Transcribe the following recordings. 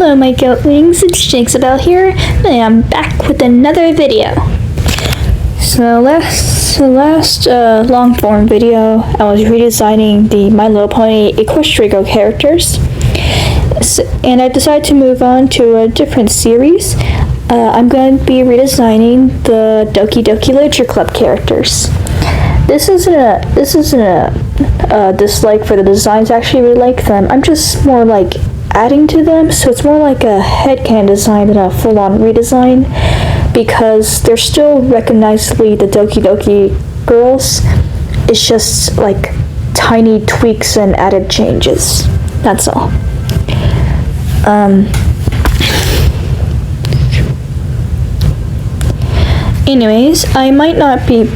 Hello my goatlings, it's Jinxabelle here, and I'm back with another video. So last long form video, I was redesigning the My Little Pony Equestrigo characters, and I decided to move on to a different series. I'm going to be redesigning the Doki Doki Literature Club characters. This isn't a dislike for the designs. I actually really like them. I'm just more like adding to them, so it's more like a headcanon design than a full-on redesign, because they're still recognizably the Doki Doki girls. It's just like tiny tweaks and added changes. That's all. Anyways, I might not be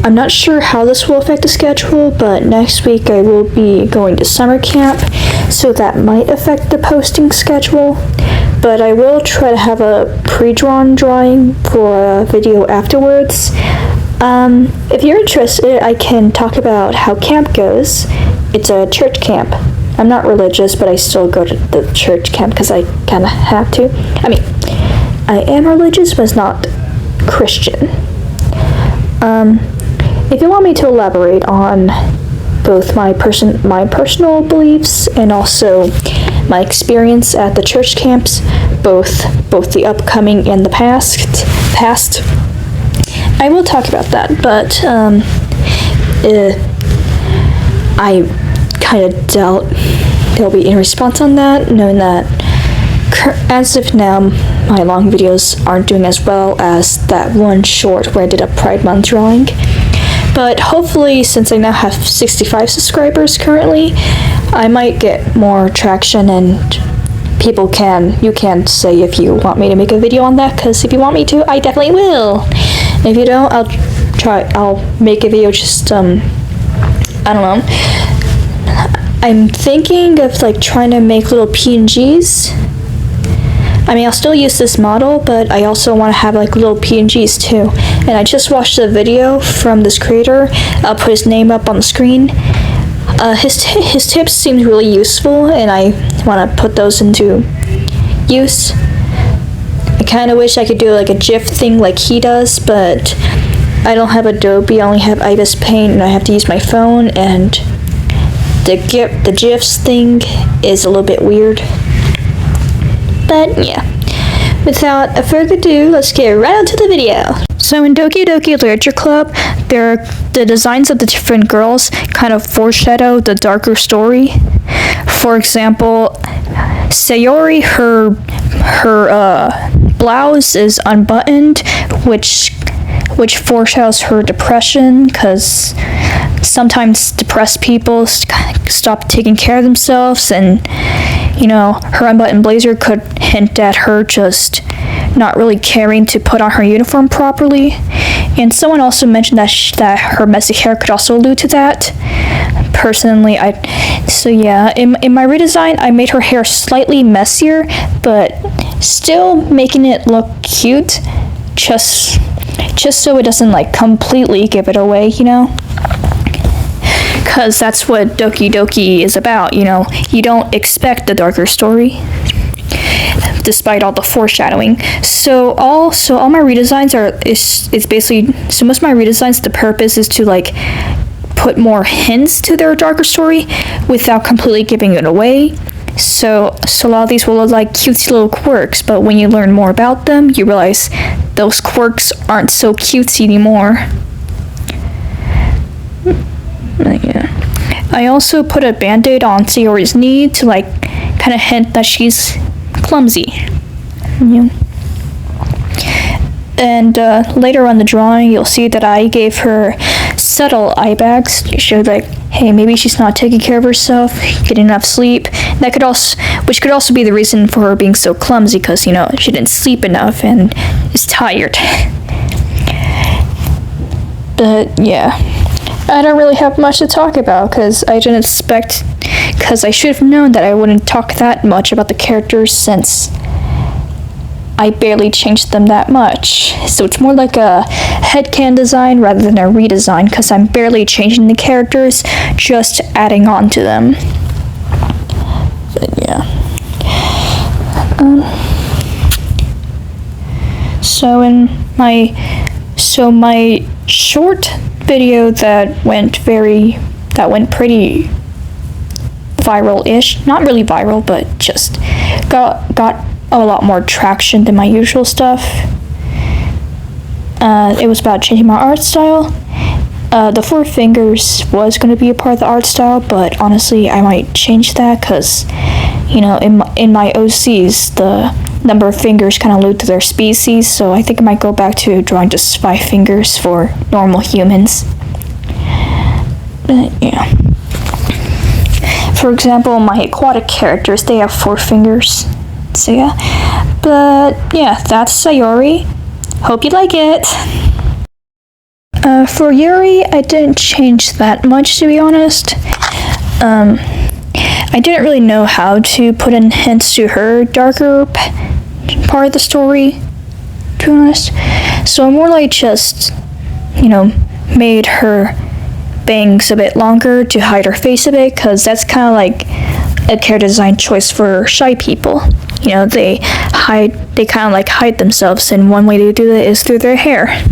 I'm not sure how this will affect the schedule, but next week I will be going to summer camp, so that might affect the posting schedule. But I will try to have a pre-drawn drawing for a video afterwards. If you're interested, I can talk about how camp goes. It's a church camp. I'm not religious, but I still go to the church camp because I kind of have to. I mean, I am religious, but it's not Christian. If you want me to elaborate on both my personal beliefs and also my experience at the church camps, both the upcoming and the past, I will talk about that. But I kind of doubt there'll be any response on that, knowing that as of now, my long videos aren't doing as well as that one short where I did a Pride Month drawing. But hopefully, since I now have 65 subscribers currently, I might get more traction, and you can say if you want me to make a video on that, because if you want me to, I definitely will. And if you don't, I'll make a video just, I don't know. I'm thinking of like trying to make little PNGs. I mean, I'll still use this model, but I also want to have like little PNGs too. And I just watched a video from this creator. I'll put his name up on the screen. His tips seemed really useful, and I want to put those into use. I kind of wish I could do like a GIF thing like he does, but I don't have Adobe. I only have Ibis Paint, and I have to use my phone, and the GIFs thing is a little bit weird. But yeah, without further ado, let's get right onto the video. So in Doki Doki Literature Club, the designs of the different girls kind of foreshadow the darker story. For example, Sayori, her blouse is unbuttoned, which foreshadows her depression, because sometimes depressed people stop taking care of themselves, and her unbuttoned blazer could hint at her just not really caring to put on her uniform properly. And someone also mentioned that her messy hair could also allude to that. Personally, in my redesign, I made her hair slightly messier, but still making it look cute, just so it doesn't like completely give it away, because that's what Doki Doki is about, You don't expect the darker story, despite all the foreshadowing. So all my redesigns is basically, so most of my redesigns, the purpose is to like put more hints to their darker story without completely giving it away. So a lot of these will look like cutesy little quirks, but when you learn more about them, you realize those quirks aren't so cutesy anymore. Yeah. I also put a band-aid on Sayori's knee to like kind of hint that she's clumsy. Yeah. And later on the drawing, you'll see that I gave her subtle eye bags to show like, hey, maybe she's not taking care of herself, getting enough sleep. Which could also be the reason for her being so clumsy, because she didn't sleep enough and is tired. But yeah, I don't really have much to talk about, because I should have known that I wouldn't talk that much about the characters, since I barely changed them that much. So it's more like a headcanon design rather than a redesign, because I'm barely changing the characters, just adding on to them. But yeah. So my short video that went pretty viral-ish, not really viral, but just got a lot more traction than my usual stuff. It was about changing my art style. The 4 fingers was going to be a part of the art style, but honestly, I might change that because, you know, in my OCs, the number of fingers kind of allude to their species, so I think I might go back to drawing just 5 fingers for normal humans. But yeah. For example, my aquatic characters, they have 4 fingers. So yeah. But yeah, that's Sayori. Hope you like it. For Yuri, I didn't change that much, to be honest. I didn't really know how to put in hints to her darker part of the story, to be honest. So I more like just, you know, made her bangs a bit longer to hide her face a bit, because that's kind of like a character design choice for shy people. You know, they kind of like hide themselves, and one way to do that is through their hair.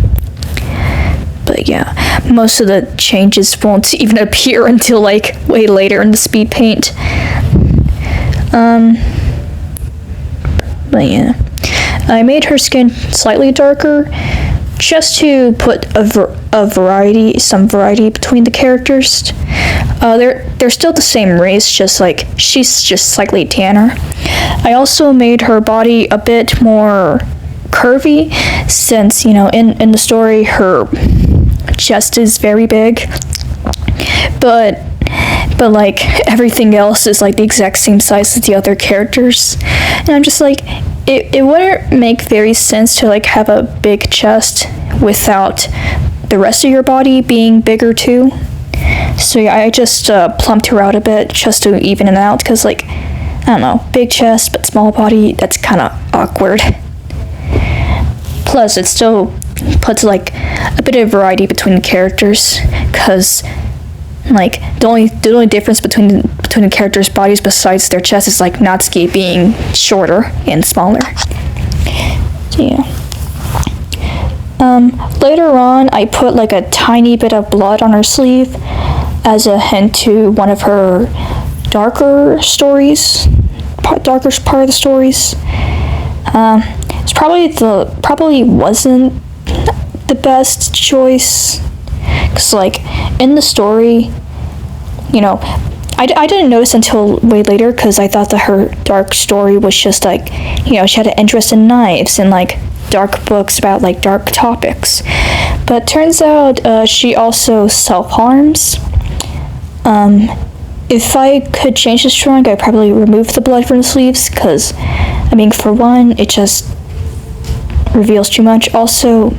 But yeah, most of the changes won't even appear until like way later in the speed paint. But yeah, I made her skin slightly darker just to put some variety between the characters. They're still the same race, just like she's just slightly tanner. I also made her body a bit more curvy, since, you know, in the story her chest is very big, but like everything else is like the exact same size as the other characters, and I'm just like, it wouldn't make very sense to like have a big chest without the rest of your body being bigger too. So yeah, I just plumped her out a bit just to even it out, because like, I don't know, big chest but small body, that's kind of awkward. Plus, it still puts like a bit of variety between the characters, because like the only difference between the characters' bodies besides their chest is like Natsuki being shorter and smaller. So yeah. Later on, I put like a tiny bit of blood on her sleeve as a hint to one of her darker part of the stories. It's probably wasn't the best choice, because like in the story, you know, I didn't notice until way later, because I thought that her dark story was just like, you know, she had an interest in knives and like dark books about like dark topics, but turns out she also self-harms. If I could change this drawing, I'd probably remove the blood from the sleeves, because I mean, for one, it just reveals too much. Also,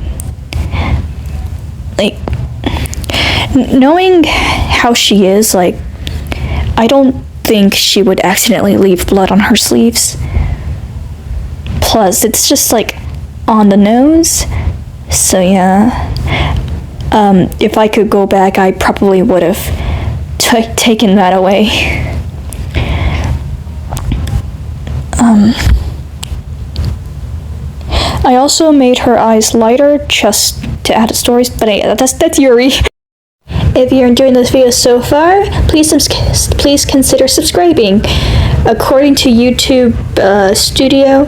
like, knowing how she is, like, I don't think she would accidentally leave blood on her sleeves. Plus, it's just like on the nose. So yeah, if I could go back, I probably would have taken that away. I also made her eyes lighter just to add stories, but that's Yuri. If you're enjoying this video so far, please consider subscribing. According to YouTube Studio,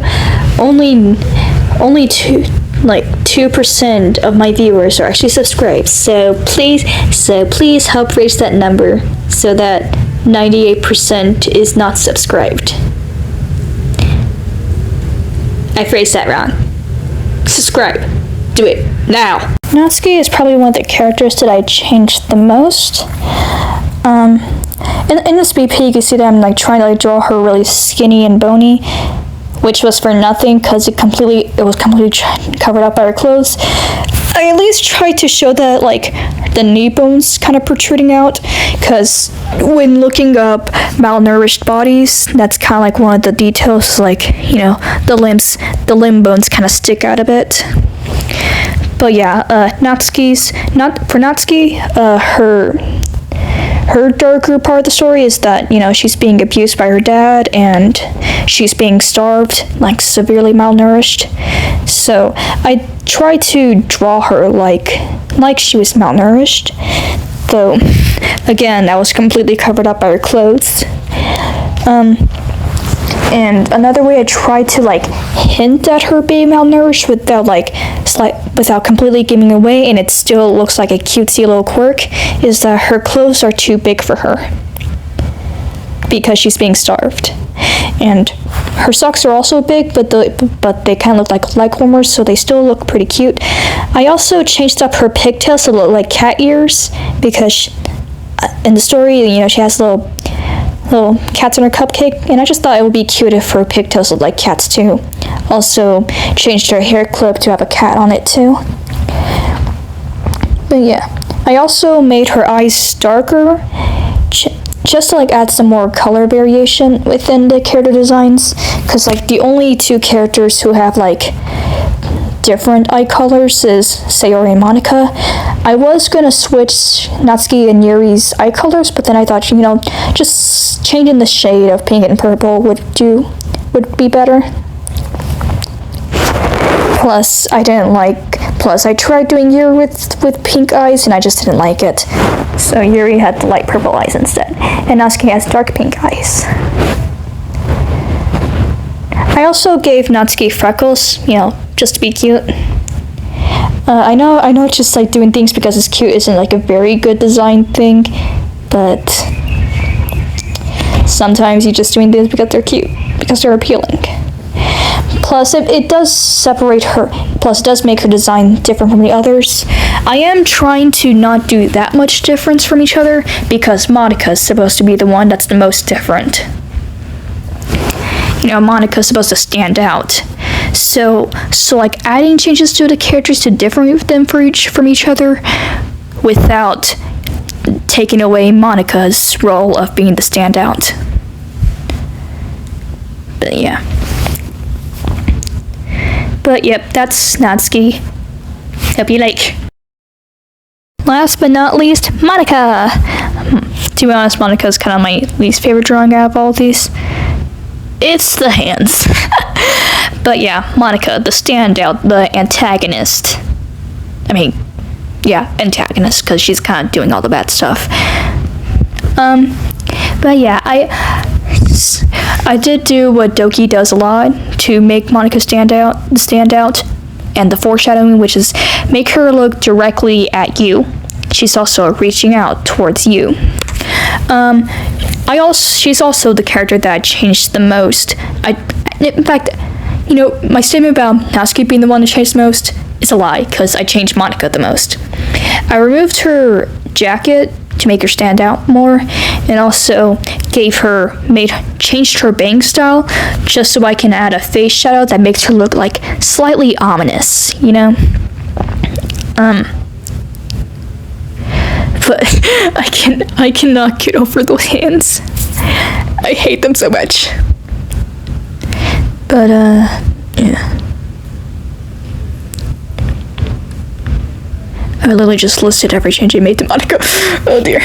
only 2% of my viewers are actually subscribed. So please help raise that number so that 98% is not subscribed. I phrased that wrong. Subscribe. Do it now. Natsuki is probably one of the characters that I changed the most. In this BP, you can see that I'm like trying to like draw her really skinny and bony, which was for nothing because it was completely covered up by her clothes. I at least tried to show that like the knee bones kind of protruding out, because when looking up malnourished bodies, that's kind of like one of the details, like, you know, the limb bones kind of stick out a bit. But yeah, Natsuki, her darker part of the story is that, she's being abused by her dad and she's being starved, like severely malnourished. So I tried to draw her like she was malnourished, though again that was completely covered up by her clothes. And another way I tried to hint at her being malnourished without completely giving away, and it still looks like a cutesy little quirk, is that her clothes are too big for her because she's being starved. And her socks are also big, but they kind of look like leg warmers, so they still look pretty cute. I also changed up her pigtails to look like cat ears because in the story, she has little cats in her cupcake, and I just thought it would be cute if her pigtails looked like cats too. Also changed her hair clip to have a cat on it too. But yeah, I also made her eyes darker just to add some more color variation within the character designs, because the only two characters who have different eye colors is Sayori and Monica. I was gonna switch Natsuki and Yuri's eye colors, but then I thought, just changing the shade of pink and purple would be better. Plus, I tried doing Yuri with pink eyes, and I just didn't like it. So Yuri had the light purple eyes instead, and Natsuki has dark pink eyes. I also gave Natsuki freckles, just to be cute. I know it's just doing things because it's cute isn't a very good design thing, but sometimes you're just doing things because they're cute, because they're appealing. Plus, it does separate her, plus it does make her design different from the others. I am trying to not do that much difference from each other, because Monica's supposed to be the one that's the most different. Monica's supposed to stand out. So adding changes to the characters to differentiate them from each other without taking away Monica's role of being the standout. But yeah. But yep, that's Natsuki. Hope you like. Last but not least, Monica! To be honest, Monica's kind of my least favorite drawing out of all of these. It's the hands. But yeah, Monica, the standout, the antagonist. Antagonist, because she's kind of doing all the bad stuff. But yeah, I did do what Doki does a lot to make Monica stand out, and the foreshadowing, which is make her look directly at you. She's also reaching out towards you. She's also the character that I changed the most. In fact, my statement about Natsuki being the one that changed the most is a lie, because I changed Monica the most. I removed her jacket to make her stand out more, and also changed her bang style just so I can add a face shadow that makes her look slightly ominous, But I cannot get over those hands. I hate them so much. But yeah. I literally just listed every change I made to Monica. Oh dear.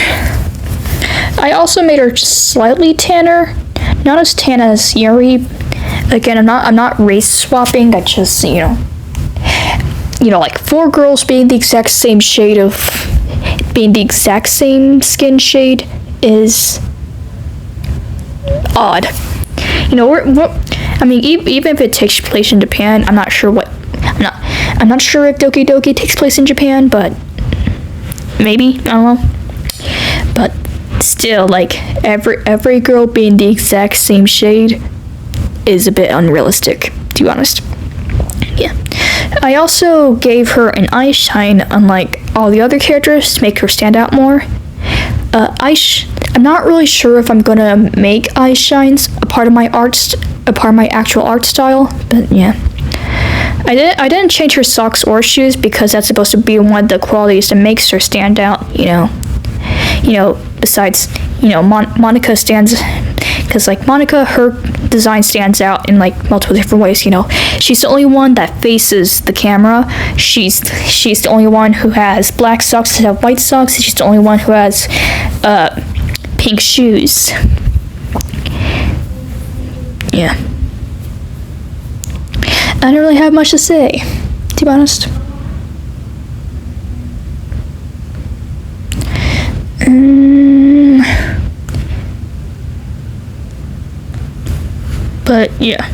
I also made her just slightly tanner, not as tan as Yuri. Again, I'm not race swapping. I just four girls being the exact same shade being the exact same skin shade is odd. Even if it takes place in Japan, I'm not sure I'm not sure if Doki Doki takes place in Japan, but maybe, I don't know. But still, every girl being the exact same shade is a bit unrealistic, to be honest. Yeah. I also gave her an eye shine, unlike all the other characters, to make her stand out more. I'm not really sure if I'm gonna make eye shines a part of my actual art style, but yeah. I didn't change her socks or shoes because that's supposed to be one of the qualities that makes her stand out, besides, Monica stands, because Monica, her design stands out in multiple different ways. She's the only one that faces the camera. She's the only one who has black socks instead of white socks. She's the only one who has pink shoes. Yeah. I don't really have much to say, to be honest. But yeah.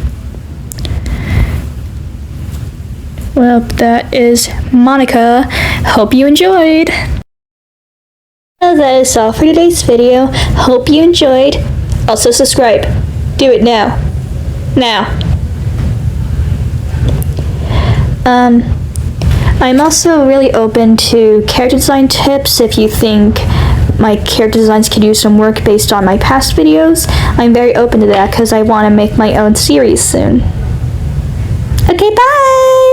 Well, that is Monica. Hope you enjoyed. Well, that is all for today's video. Hope you enjoyed. Also subscribe. Do it now. Now. I'm also really open to character design tips if you think my character designs could use some work based on my past videos. I'm very open to that because I want to make my own series soon. Okay, bye!